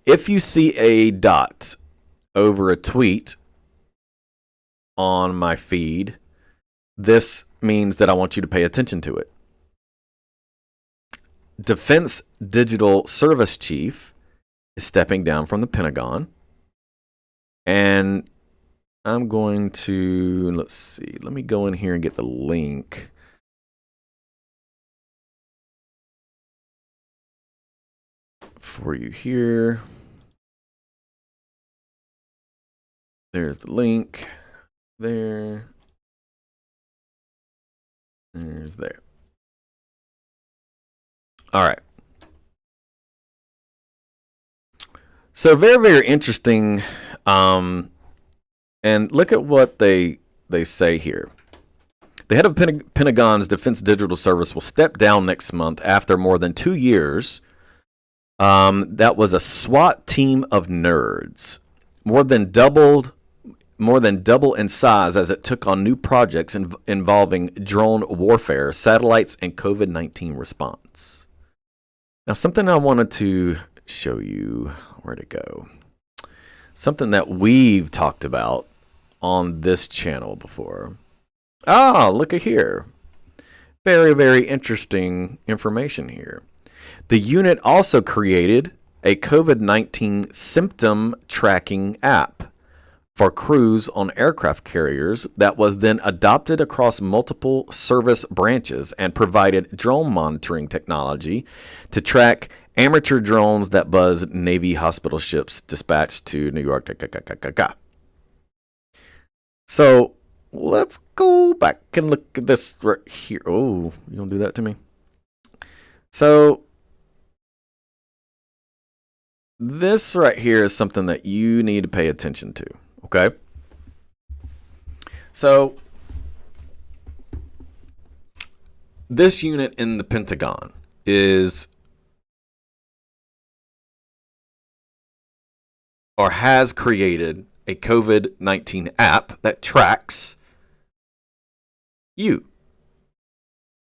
If you see a dot over a tweet on my feed, this means that I want you to pay attention to it. Defense Digital Service Chief is stepping down from the Pentagon. And I'm going to, let's see, let me go in here and get the link. For you here. There's the link. There's there. All right. So very, very interesting. And look at what they say here. The head of Pentagon's Defense Digital Service will step down next month after more than 2 years. That was a SWAT team of nerds, more than double in size as it took on new projects involving drone warfare, satellites, and COVID-19 response. Now, something I wanted to show you. Where'd it go? Something that we've talked about on this channel before. Look at here. Very, very interesting information here. The unit also created a COVID-19 symptom tracking app for crews on aircraft carriers that was then adopted across multiple service branches and provided drone monitoring technology to track Amateur drones that buzz Navy hospital ships dispatched to New York. So let's go back and look at this right here. Oh, you gonna do that to me? So this right here is something that you need to pay attention to, okay? So this unit in the Pentagon is or has created a COVID-19 app that tracks you.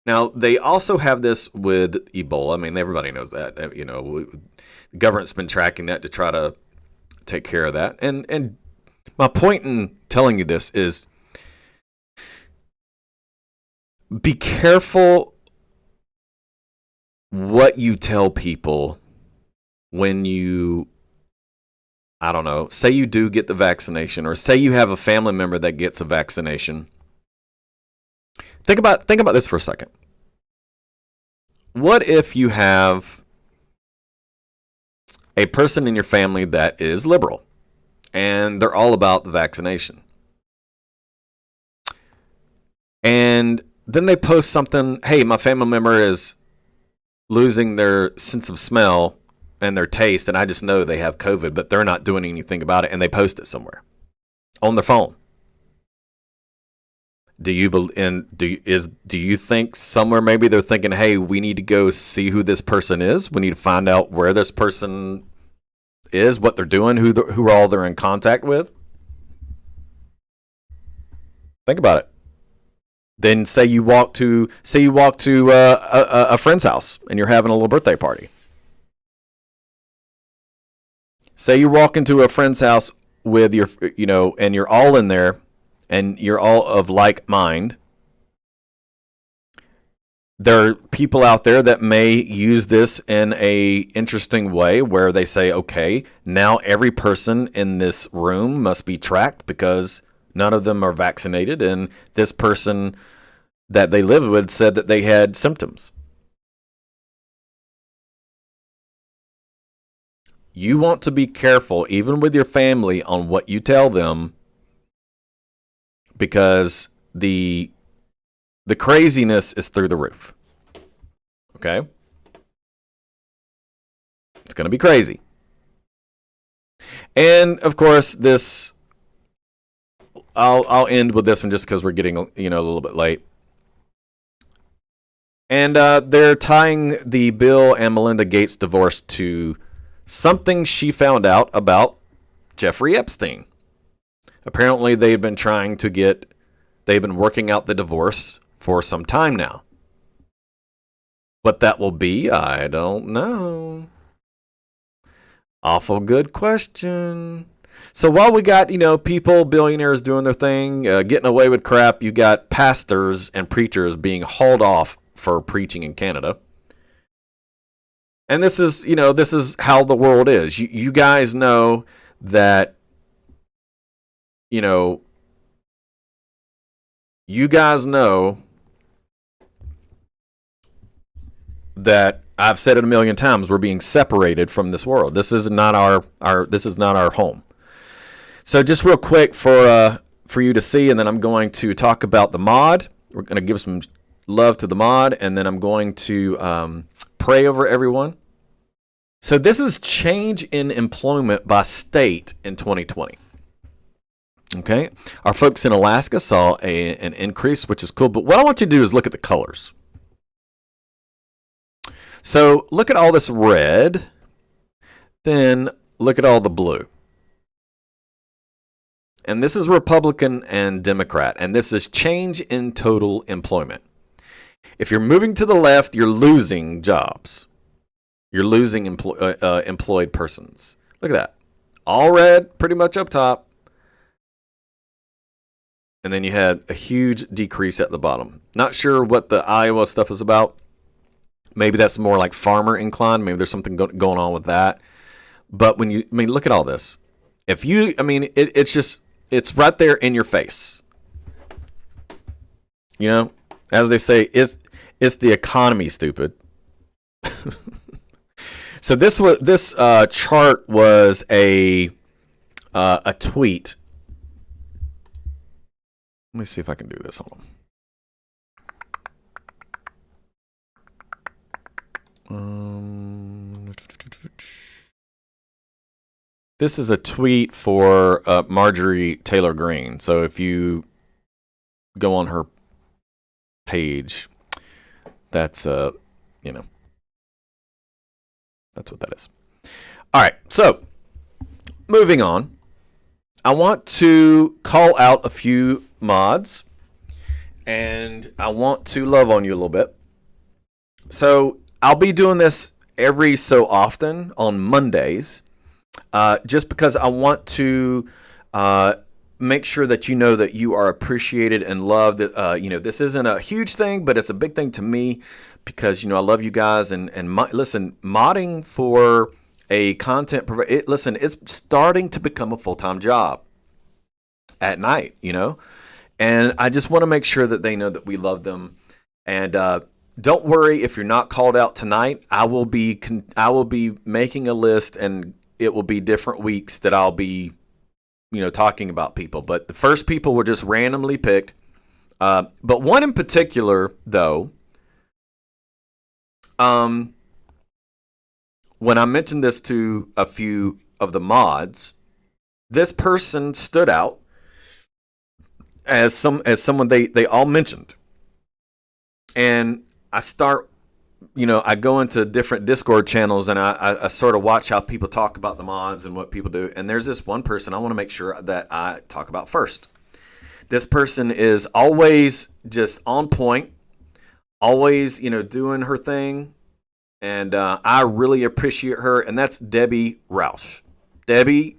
Now, they also have this with Ebola. I mean, everybody knows that. You know, the government's been tracking that to try to take care of that. And my point in telling you this is be careful what you tell people when you, I don't know, say you do get the vaccination, or say you have a family member that gets a vaccination. Think about this for a second. What if you have a person in your family that is liberal and they're all about the vaccination? And then they post something, hey, my family member is losing their sense of smell and their taste, and I just know they have COVID, but they're not doing anything about it, and they post it somewhere on their phone. Do you think somewhere maybe they're thinking, hey, we need to go see who this person is? We need to find out where this person is, what they're doing, who all they're in contact with? Think about it. Then say you walk to a friend's house and you're having a little birthday party. Say you walk into a friend's house with your, and you're all in there and you're all of like mind. There are people out there that may use this in a interesting way where they say, okay, now every person in this room must be tracked because none of them are vaccinated, and this person that they live with said that they had symptoms. You want to be careful, even with your family, on what you tell them, because the craziness is through the roof. Okay? It's going to be crazy. And of course, this I'll end with this one just because we're getting a little bit late. And they're tying the Bill and Melinda Gates divorce to something she found out about Jeffrey Epstein. Apparently, they've been working out the divorce for some time now. What that will be, I don't know. Awful good question. So while we got, people, billionaires doing their thing, getting away with crap, you got pastors and preachers being hauled off for preaching in Canada. And this is how the world is. You guys know that, you guys know that I've said it a million times, we're being separated from this world. This is not our home. So just real quick for you to see, and then I'm going to talk about the mod. We're going to give some love to the mod, and then I'm going to pray over everyone. So this is change in employment by state in 2020. Okay, our folks in Alaska saw an increase, which is cool. But what I want you to do is look at the colors. So look at all this red, then look at all the blue. And this is Republican and Democrat, and this is change in total employment. If you're moving to the left, you're losing jobs. You're losing employed persons. Look at that. All red, pretty much up top. And then you had a huge decrease at the bottom. Not sure what the Iowa stuff is about. Maybe that's more like farmer inclined. Maybe there's something going on with that. But look at all this. It's right there in your face. As they say, it's the economy, stupid. So this chart was a tweet. Let me see if I can do this. Hold on. This is a tweet for Marjorie Taylor Greene. So if you go on her page, that's that's what that is. All right, so moving on, I want to call out a few mods, and I want to love on you a little bit. So I'll be doing this every so often on Mondays, just because I want to make sure that you know that you are appreciated and loved. This isn't a huge thing, but it's a big thing to me because, I love you guys. Listen, modding for a content provider, it's starting to become a full-time job at night, and I just want to make sure that they know that we love them. And don't worry if you're not called out tonight. I will be making a list, and it will be different weeks that I'll be talking about people. But the first people were just randomly picked. But one in particular, though, when I mentioned this to a few of the mods, this person stood out as someone they all mentioned. And I go into different Discord channels, and I sort of watch how people talk about the mods and what people do. And there's this one person I want to make sure that I talk about first. This person is always just on point, always, doing her thing. And I really appreciate her. And that's Debbie Roush. Debbie,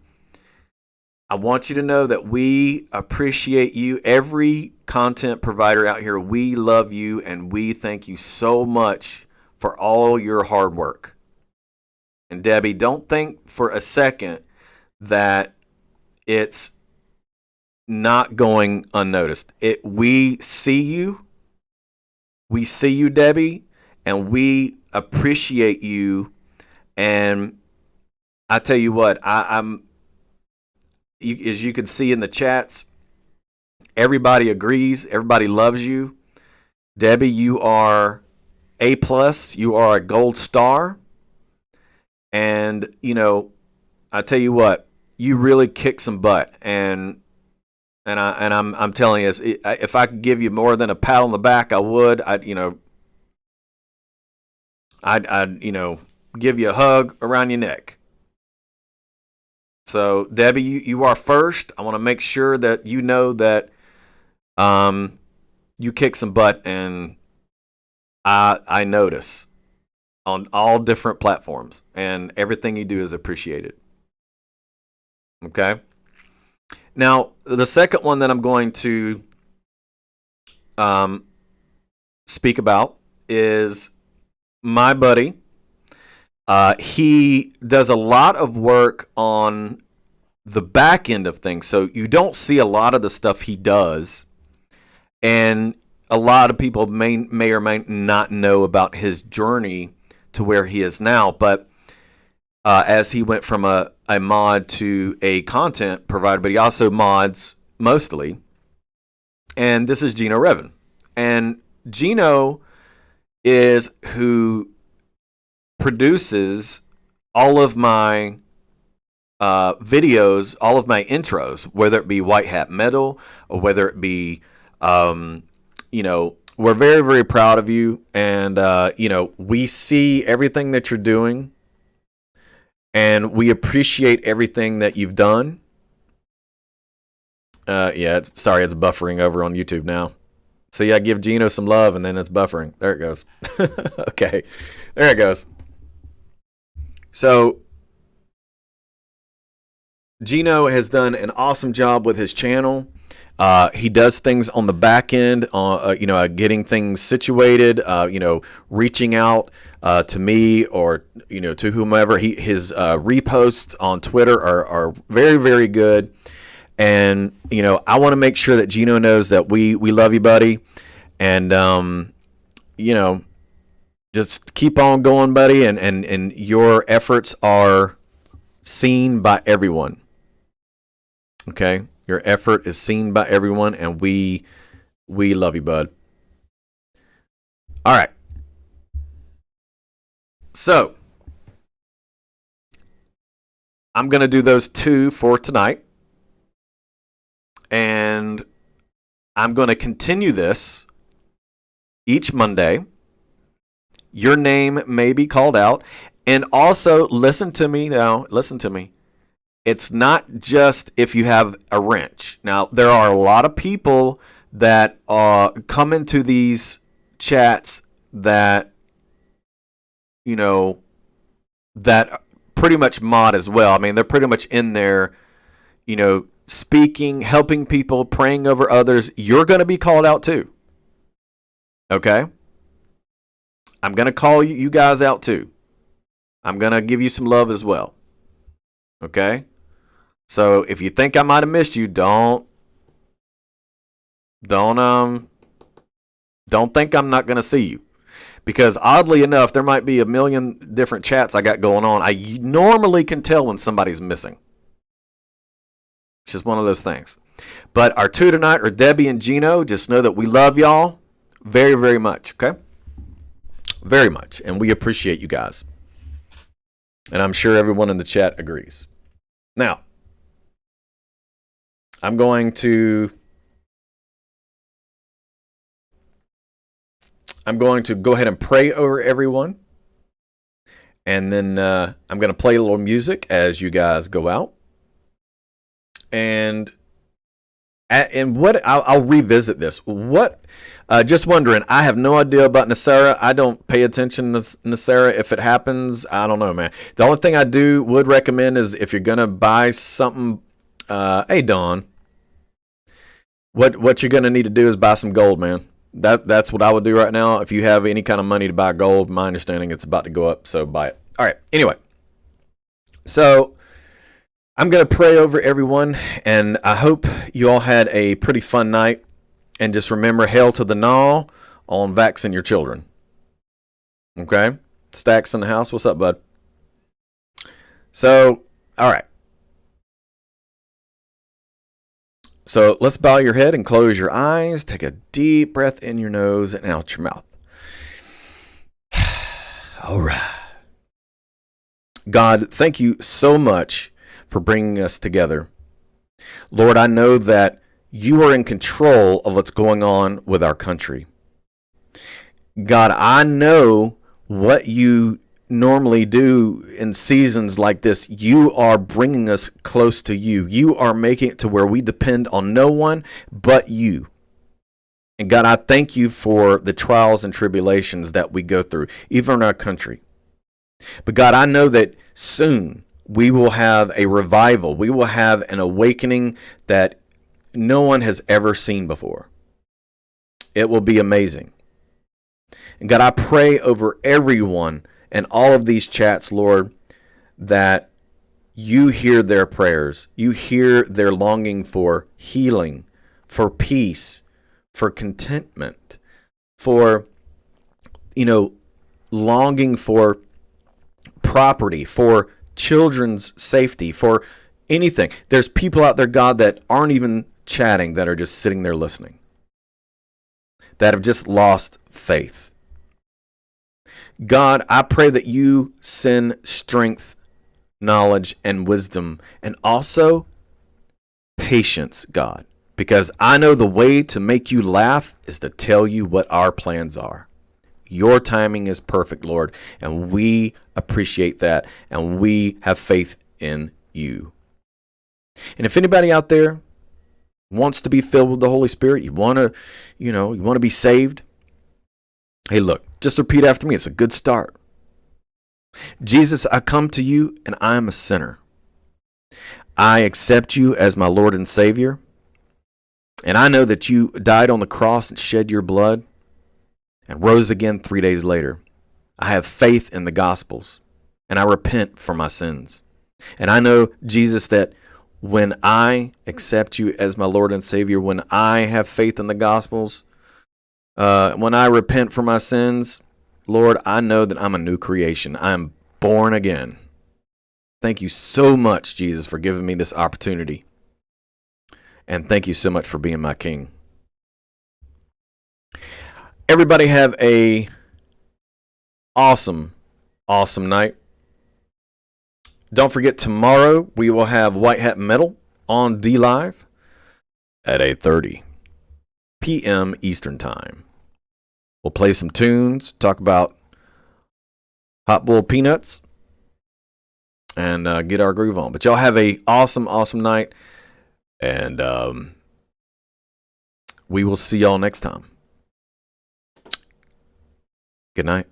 I want you to know that we appreciate you. Every content provider out here, we love you, and we thank you so much for all your hard work. And Debbie, don't think for a second that it's not going unnoticed. We see you, Debbie, and we appreciate you. And I tell you what, as you can see in the chats, everybody agrees. Everybody loves you. Debbie, you are A+. You are a gold star. And, I tell you what, you really kick some butt. And I'm telling you, if I could give you more than a pat on the back, I would. I'd give you a hug around your neck. So, Debbie, you are first. I want to make sure that you know that you kick some butt, and I notice on all different platforms, and everything you do is appreciated. Okay? Now, the second one that I'm going to speak about is my buddy. He does a lot of work on the back end of things, so you don't see a lot of the stuff he does, and a lot of people may or may not know about his journey to where he is now. But as he went from a mod to a content provider, but he also mods mostly. And this is Gino Revan, and Gino is who produces all of my videos, all of my intros, whether it be White Hat Metal or whether it be, we're very, very proud of you. And, we see everything that you're doing, and we appreciate everything that you've done. It's buffering over on YouTube now. See, I give Gino some love, and then it's buffering. There it goes. Okay, there it goes. So Gino has done an awesome job with his channel. He does things on the back end, getting things situated, reaching out to me or, to whomever. His reposts on Twitter are very, very good. And, I want to make sure that Gino knows that we love you, buddy. And, Just keep on going, buddy, and your efforts are seen by everyone. Okay? Your effort is seen by everyone, and we love you, bud. All right. So, I'm going to do those two for tonight. And I'm going to continue this each Monday. Your name may be called out. And also, listen to me now. Listen to me. It's not just if you have a wrench. Now, there are a lot of people that come into these chats that, you know, that pretty much mod as well. I mean, they're pretty much in there, you know, speaking, helping people, praying over others. You're going to be called out too. Okay? I'm going to call you guys out too. I'm going to give you some love as well. Okay? So if you think I might have missed you, don't think I'm not going to see you. Because oddly enough, there might be a million different chats I got going on. I normally can tell when somebody's missing. It's just one of those things. But our two tonight are Debbie and Gino. Just know that we love y'all very, very much. Okay? Very much. And we appreciate you guys. And I'm sure everyone in the chat agrees. Now, I'm going to go ahead and pray over everyone. And then I'm going to play a little music as you guys go out. And what I'll revisit this. Just wondering, I have no idea about NESARA. I don't pay attention to NESARA. If it happens, I don't know, man. The only thing I would recommend is if you're going to buy something, hey, Dawn, what you're going to need to do is buy some gold, man. That's what I would do right now. If you have any kind of money to buy gold, my understanding it's about to go up, so buy it. All right. Anyway, so I'm going to pray over everyone, and I hope you all had a pretty fun night. And just remember, hail to the gnaw on vaccine your children. Okay? Stacks in the house. What's up, bud? So, all right. So let's bow your head and close your eyes. Take a deep breath in your nose and out your mouth. All right. God, thank you so much for bringing us together. Lord, I know that you are in control of what's going on with our country. God, I know what you normally do in seasons like this. You are bringing us close to you. You are making it to where we depend on no one but you. And God, I thank you for the trials and tribulations that we go through, even in our country. But God, I know that soon we will have a revival. We will have an awakening that no one has ever seen before. It will be amazing. And God, I pray over everyone and all of these chats, Lord, that you hear their prayers. You hear their longing for healing, for peace, for contentment, for, longing for property, for children's safety, for anything. There's people out there, God, that aren't even chatting, that are just sitting there listening, that have just lost faith. God, I pray that you send strength, knowledge, and wisdom, and also patience, God, because I know the way to make you laugh is to tell you what our plans are. Your timing is perfect, Lord, and we appreciate that, and we have faith in you. And if anybody out there wants to be filled with the Holy Spirit, you want to be saved, hey, look, just repeat after me. It's a good start. Jesus, I come to you and I am a sinner. I accept you as my Lord and Savior. And I know that you died on the cross and shed your blood and rose again 3 days later. I have faith in the Gospels and I repent for my sins. And I know, Jesus, that when I accept you as my Lord and Savior, when I have faith in the Gospels, when I repent for my sins, Lord, I know that I'm a new creation. I am born again. Thank you so much, Jesus, for giving me this opportunity. And thank you so much for being my King. Everybody have a awesome night. Don't forget, tomorrow we will have White Hat Metal on DLive at 8:30 p.m. Eastern Time. We'll play some tunes, talk about hot boiled peanuts, and get our groove on. But y'all have a awesome night, and we will see y'all next time. Good night.